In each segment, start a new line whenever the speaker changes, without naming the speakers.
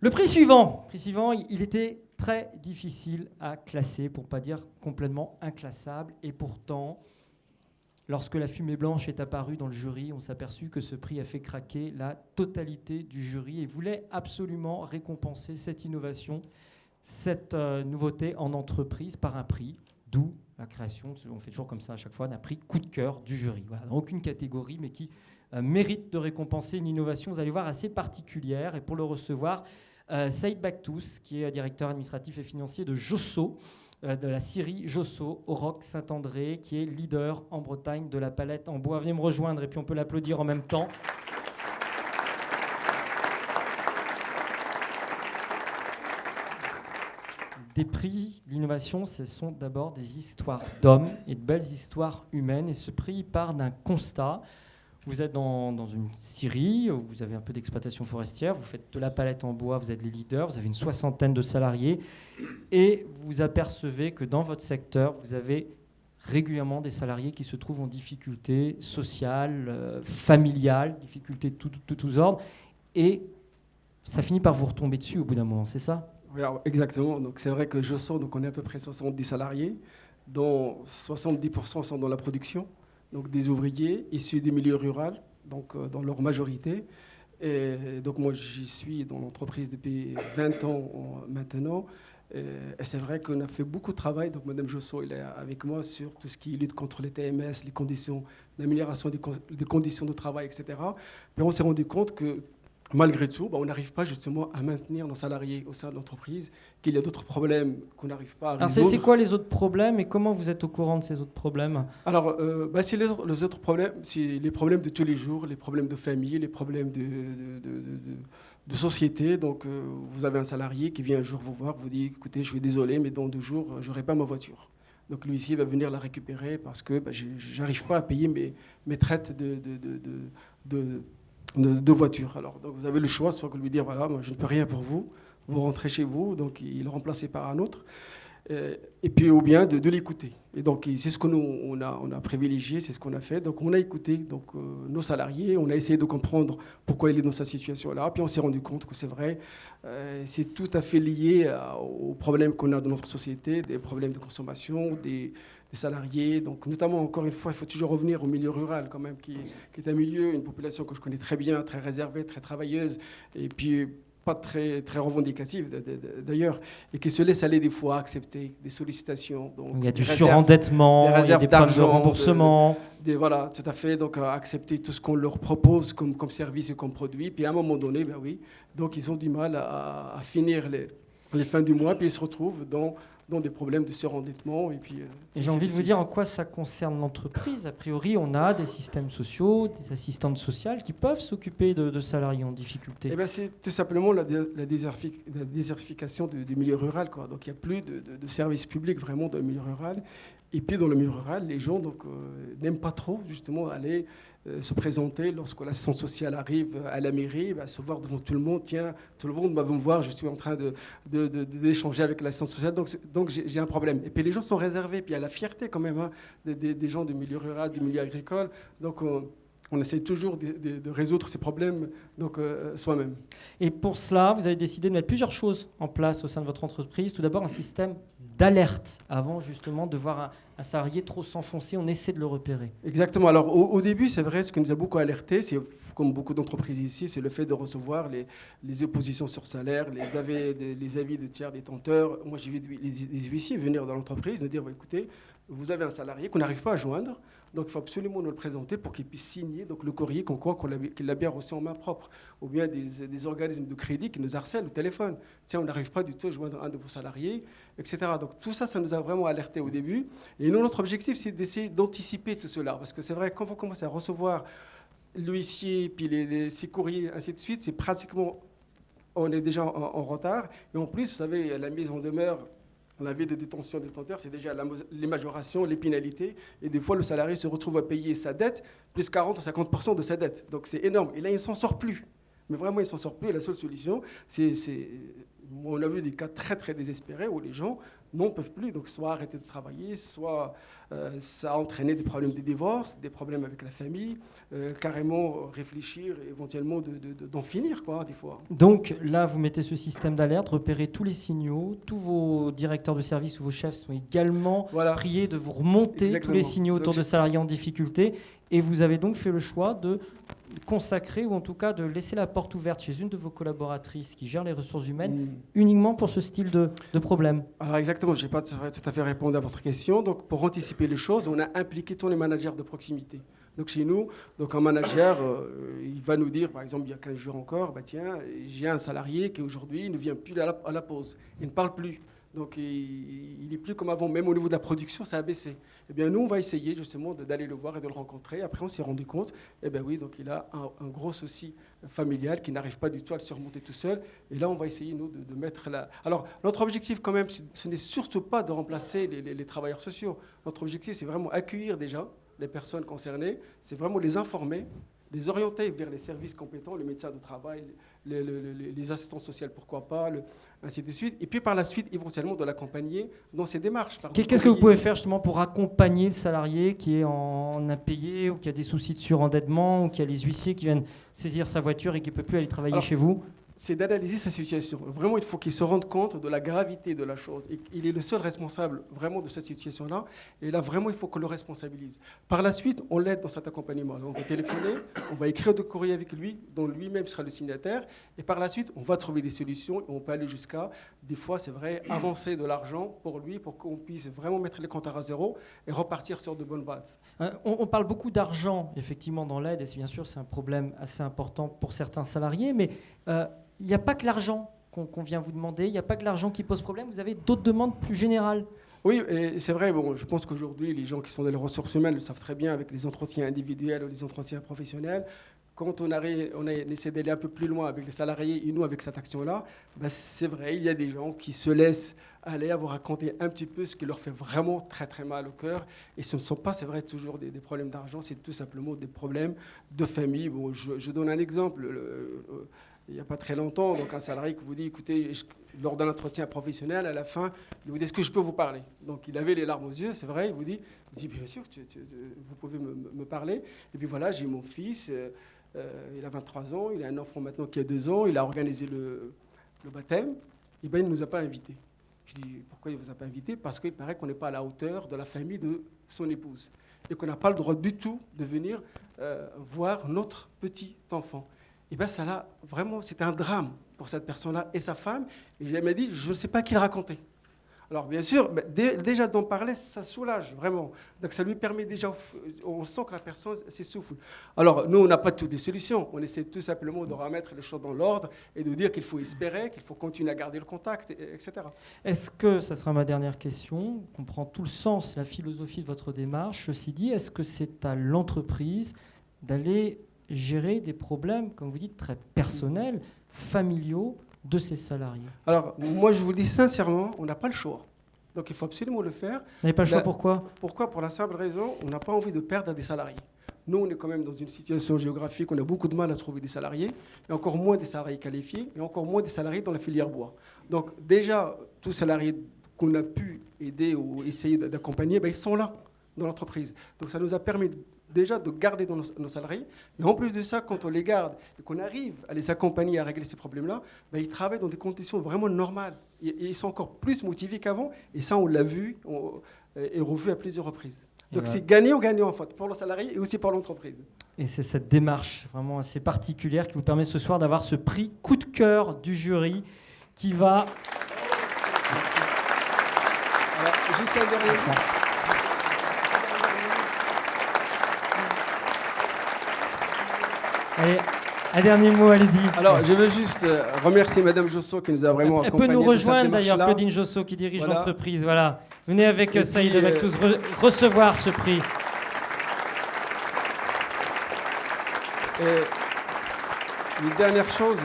Le prix suivant, il était très difficile à classer, pour ne pas dire complètement inclassable. Et pourtant, lorsque la fumée blanche est apparue dans le jury, on s'est aperçu que ce prix a fait craquer la totalité du jury et voulait absolument récompenser cette innovation, cette nouveauté en entreprise par un prix, d'où la création, on fait toujours comme ça à chaque fois, d'un prix coup de cœur du jury. Voilà, dans aucune catégorie, mais qui mérite de récompenser une innovation, vous allez voir, assez particulière. Et pour le recevoir, Saïd Baktous, qui est directeur administratif et financier de Josso, de la scierie Josso, au Roc Saint-André, qui est leader en Bretagne de la palette en bois. Venez me rejoindre et puis on peut l'applaudir en même temps. Des prix d'innovation, ce sont d'abord des histoires d'hommes et de belles histoires humaines. Et ce prix part d'un constat. Vous êtes dans une scierie, vous avez un peu d'exploitation forestière, vous faites de la palette en bois, vous êtes les leaders, vous avez une 60aine de salariés et vous apercevez que dans votre secteur, vous avez régulièrement des salariés qui se trouvent en difficulté sociale, familiale, difficultés de tous ordres et ça finit par vous retomber dessus au bout d'un moment, c'est ça ?
Oui, exactement. Donc, c'est vrai que Josso, donc on est à peu près 70 salariés, dont 70% sont dans la production. Donc des ouvriers issus du milieu rural, donc dans leur majorité. Et donc moi, j'y suis dans l'entreprise depuis 20 ans maintenant. Et c'est vrai qu'on a fait beaucoup de travail. Donc Madame Josso, elle est avec moi sur tout ce qui lutte contre les TMS, les conditions, l'amélioration des conditions de travail, etc. Mais on s'est rendu compte que malgré tout, on n'arrive pas justement à maintenir nos salariés au sein de l'entreprise, qu'il y a d'autres problèmes qu'on n'arrive pas à résoudre.
Alors c'est quoi les autres problèmes et comment vous êtes au courant de ces autres problèmes ?
Alors, c'est les autres problèmes, c'est les problèmes de tous les jours, les problèmes de famille, les problèmes de société. Donc, vous avez un salarié qui vient un jour vous voir, vous dit, écoutez, je suis désolé, mais dans 2 jours, je n'aurai pas ma voiture. Donc, l'huissier va venir la récupérer parce que je n'arrive pas à payer mes traites de voiture. Alors, donc vous avez le choix, soit que lui dire, voilà, moi, je ne peux rien pour vous, vous rentrez chez vous, donc il est remplacé par un autre, et puis ou bien de l'écouter. Et donc c'est ce que nous, on a privilégié, c'est ce qu'on a fait. Donc on a écouté nos salariés, on a essayé de comprendre pourquoi il est dans cette situation-là, puis on s'est rendu compte que c'est vrai, c'est tout à fait lié aux problèmes qu'on a dans notre société, des problèmes de consommation, des salariés. Donc, notamment, encore une fois, il faut toujours revenir au milieu rural, quand même, qui est un milieu, une population que je connais très bien, très réservée, très travailleuse, et puis pas très, très revendicative, d'ailleurs, et qui se laisse aller des fois à accepter des sollicitations. Donc,
il y a du surendettement, il y a des problèmes de remboursement.
Voilà, tout à fait. Donc, à accepter tout ce qu'on leur propose comme service et comme produit. Puis, à un moment donné, ben oui, donc ils ont du mal à finir les fins du mois, puis ils se retrouvent dans des problèmes de surendettement. Et
j'ai envie de vous dire en quoi ça concerne l'entreprise. A priori, on a des systèmes sociaux, des assistantes sociales qui peuvent s'occuper de salariés en difficulté.
Eh bien, c'est tout simplement la désertification du milieu rural, quoi. Donc il n'y a plus de services publics vraiment dans le milieu rural. Et puis dans le milieu rural, les gens n'aiment pas trop justement aller se présenter lorsque l'assistance sociale arrive à la mairie, se voir devant tout le monde. Tiens, tout le monde va me voir, je suis en train d'échanger avec l'assistance sociale, donc j'ai un problème. Et puis les gens sont réservés, puis il y a la fierté quand même des gens du milieu rural, du milieu agricole. Donc on essaie toujours de résoudre ces problèmes soi-même.
Et pour cela, vous avez décidé de mettre plusieurs choses en place au sein de votre entreprise. Tout d'abord, un système d'alerte avant justement de voir un salarié trop s'enfoncer, on essaie de le repérer.
Exactement. Alors au début, c'est vrai, ce qui nous a beaucoup alerté, c'est comme beaucoup d'entreprises ici, c'est le fait de recevoir les oppositions sur salaire, les avis de tiers détenteurs. Moi, j'ai vu les huissiers venir dans l'entreprise nous dire, écoutez, vous avez un salarié qu'on n'arrive pas à joindre, donc il faut absolument nous le présenter pour qu'il puisse signer donc, le courrier qu'il l'a bien reçu en main propre. Ou bien des organismes de crédit qui nous harcèlent au téléphone. Tiens, on n'arrive pas du tout à joindre un de vos salariés, etc. Donc tout ça, ça nous a vraiment alertés au début. Et nous, notre objectif, c'est d'essayer d'anticiper tout cela. Parce que c'est vrai, quand on commence à recevoir l'huissier, puis ces courriers, ainsi de suite, c'est pratiquement, on est déjà en retard. Et en plus, vous savez, la mise en demeure, la vie de détention détenteur, c'est déjà les majorations, les pénalités. Et des fois, le salarié se retrouve à payer sa dette, plus 40 ou 50% de sa dette. Donc c'est énorme. Et là, il ne s'en sort plus. Mais vraiment, il ne s'en sort plus. Et la seule solution, c'est On a vu des cas très très désespérés où les gens n'en peuvent plus, donc soit arrêter de travailler, soit ça a entraîné des problèmes de divorce, des problèmes avec la famille, carrément réfléchir éventuellement d'en finir, quoi, des fois.
Donc là, vous mettez ce système d'alerte, repérez tous les signaux, tous vos directeurs de service ou vos chefs sont également priés de vous remonter tous les signaux autour de salariés en difficulté, et vous avez donc fait le choix de consacrer, ou en tout cas de laisser la porte ouverte chez une de vos collaboratrices qui gère les ressources humaines uniquement pour ce style de problème.
Alors exactement, je n'ai pas tout à fait répondu à votre question. Donc pour anticiper les choses, on a impliqué tous les managers de proximité. Donc chez nous, donc un manager, il va nous dire, par exemple, il y a 15 jours encore, bah tiens, j'ai un salarié qui aujourd'hui ne vient plus à la pause, il ne parle plus. Donc il n'est plus comme avant, même au niveau de la production, ça a baissé. Eh bien nous, on va essayer justement d'aller le voir et de le rencontrer. Après, on s'est rendu compte, eh bien oui, donc il a un gros souci familial qui n'arrive pas du tout à le surmonter tout seul. Et là, on va essayer, nous, de mettre la... Alors, notre objectif quand même, ce n'est surtout pas de remplacer les travailleurs sociaux. Notre objectif, c'est vraiment accueillir déjà les personnes concernées, c'est vraiment les informer, les orienter vers les services compétents, les médecins de travail, les assistants sociaux, pourquoi pas, ainsi de suite. Et puis par la suite, éventuellement, de l'accompagner dans ses démarches.
Qu'est-ce que vous pouvez faire justement pour accompagner le salarié qui est en impayé ou qui a des soucis de surendettement ou qui a les huissiers qui viennent saisir sa voiture et qui ne peut plus aller travailler chez vous?
C'est d'analyser sa situation. Vraiment, il faut qu'il se rende compte de la gravité de la chose. Et il est le seul responsable vraiment de cette situation-là. Et là, vraiment, il faut qu'on le responsabilise. Par la suite, on l'aide dans cet accompagnement. On va téléphoner, on va écrire des courriers avec lui, dont lui-même sera le signataire. Et par la suite, on va trouver des solutions. Et on peut aller jusqu'à, des fois, c'est vrai, avancer de l'argent pour lui, pour qu'on puisse vraiment mettre les compteurs à zéro et repartir sur de bonnes bases.
On parle beaucoup d'argent, effectivement, dans l'aide. Et bien sûr, c'est un problème assez important pour certains salariés. Mais... il n'y a pas que l'argent qu'on vient vous demander, il n'y a pas que l'argent qui pose problème, vous avez d'autres demandes plus générales.
Oui, et c'est vrai, bon, je pense qu'aujourd'hui, les gens qui sont dans les ressources humaines le savent très bien avec les entretiens individuels ou les entretiens professionnels. Quand on essaie d'aller un peu plus loin avec les salariés et nous avec cette action-là, ben c'est vrai, il y a des gens qui se laissent aller à vous raconter un petit peu ce qui leur fait vraiment très très mal au cœur. Et ce ne sont pas, c'est vrai, toujours des problèmes d'argent, c'est tout simplement des problèmes de famille. Bon, je donne un exemple. Il n'y a pas très longtemps, donc un salarié qui vous dit, écoutez, lors d'un entretien professionnel, à la fin, il vous dit, est-ce que je peux vous parler? Donc il avait les larmes aux yeux, c'est vrai, il dit, bien sûr, vous pouvez me parler. Et puis voilà, j'ai mon fils, il a 23 ans, il a un enfant maintenant qui a 2 ans, il a organisé le baptême, et bien il ne nous a pas invités. Je dis, pourquoi il ne vous a pas invités? Parce qu'il paraît qu'on n'est pas à la hauteur de la famille de son épouse, et qu'on n'a pas le droit du tout de venir voir notre petit enfant. Et bien ça là, vraiment, c'était un drame pour cette personne-là et sa femme. Et elle m'a dit, je ne sais pas qui le raconter. Alors bien sûr, déjà d'en parler, ça soulage, vraiment. Donc ça lui permet déjà, on sent que la personne s'essouffle. Alors nous, on n'a pas toutes les solutions. On essaie tout simplement de remettre les choses dans l'ordre et de dire qu'il faut espérer, qu'il faut continuer à garder le contact, etc.
Est-ce que, ça sera ma dernière question, on comprend tout le sens, la philosophie de votre démarche. Ceci dit, est-ce que c'est à l'entreprise d'aller gérer des problèmes, comme vous dites, très personnels, familiaux de ses salariés?
Alors, moi, je vous le dis sincèrement, on n'a pas le choix. Donc, il faut absolument le faire.
Vous n'avez pas le choix, pourquoi?
Pourquoi? Pour la simple raison, on n'a pas envie de perdre des salariés. Nous, on est quand même dans une situation géographique, on a beaucoup de mal à trouver des salariés, et encore moins des salariés qualifiés, et encore moins des salariés dans la filière bois. Donc, déjà, tous les salariés qu'on a pu aider ou essayer d'accompagner, ils sont là, dans l'entreprise. Donc, ça nous a permis déjà de garder nos salariés. Mais en plus de ça, quand on les garde et qu'on arrive à les accompagner à régler ces problèmes-là, ils travaillent dans des conditions vraiment normales. Et ils sont encore plus motivés qu'avant. Et ça, on l'a vu et revu à plusieurs reprises. Donc c'est gagnant-gagnant en fait, pour le salarié et aussi pour l'entreprise.
Et c'est cette démarche vraiment assez particulière qui vous permet ce soir d'avoir ce prix coup de cœur du jury qui va...
Merci. Alors, juste un dernier mot.
Allez, un dernier mot, allez-y.
Alors, je veux juste remercier Madame Josso qui nous a vraiment accompagnés.
Elle peut nous rejoindre d'ailleurs, Claudine Josso, qui dirige l'entreprise. Voilà. Venez avec Saïd Maktouz recevoir ce prix.
Et une dernière chose,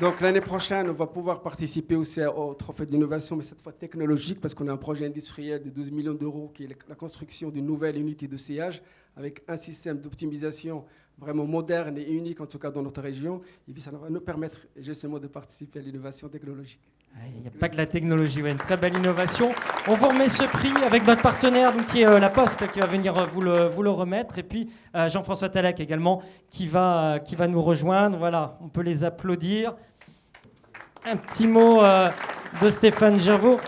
donc l'année prochaine, on va pouvoir participer aussi au trophée d'innovation, mais cette fois technologique, parce qu'on a un projet industriel de 12 millions d'euros qui est la construction d'une nouvelle unité de sillage avec un système d'optimisation vraiment moderne et unique, en tout cas dans notre région. Et puis ça va nous permettre justement de participer à l'innovation technologique.
Il n'y a pas que la technologie, ouais, une très belle innovation. On vous remet ce prix avec notre partenaire, donc, qui est La Poste, qui va venir vous le remettre. Et puis Jean-François Talek également, qui va nous rejoindre. Voilà, on peut les applaudir. Un petit mot de Stéphane Gervaux.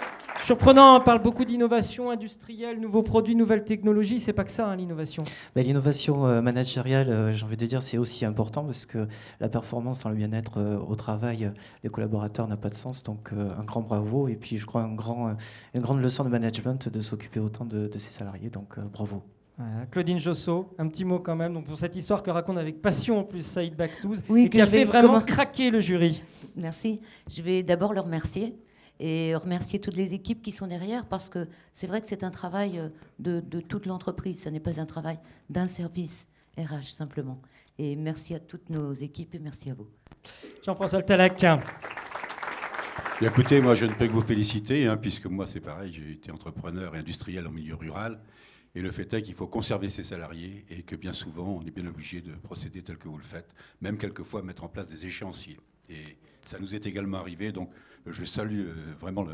Surprenant, on parle beaucoup d'innovation industrielle, nouveaux produits, nouvelles technologies. C'est pas que ça, hein, l'innovation.
L'innovation managériale, j'ai envie de dire, c'est aussi important parce que la performance dans le bien-être au travail des collaborateurs n'a pas de sens. Donc un grand bravo. Et puis je crois une grande leçon de management de s'occuper autant de ses salariés. Donc bravo.
Voilà. Claudine Josso, un petit mot quand même donc, pour cette histoire que raconte avec passion en plus Saïd Baktouz,
Oui,
et qui a fait vraiment craquer le jury.
Merci. Je vais d'abord le remercier et remercier toutes les équipes qui sont derrière, parce que c'est vrai que c'est un travail de toute l'entreprise. Ce n'est pas un travail d'un service RH simplement. Et merci à toutes nos équipes et merci à vous.
Jean-François Talek.
Bien, écoutez, moi je ne peux que vous féliciter, puisque moi c'est pareil, j'ai été entrepreneur et industriel en milieu rural. Et le fait est qu'il faut conserver ses salariés et que bien souvent, on est bien obligé de procéder tel que vous le faites, même quelquefois mettre en place des échéanciers. Et ça nous est également arrivé, donc je salue vraiment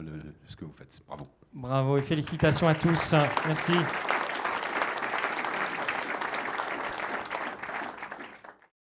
ce que vous faites. Bravo.
Bravo et félicitations à tous. Merci.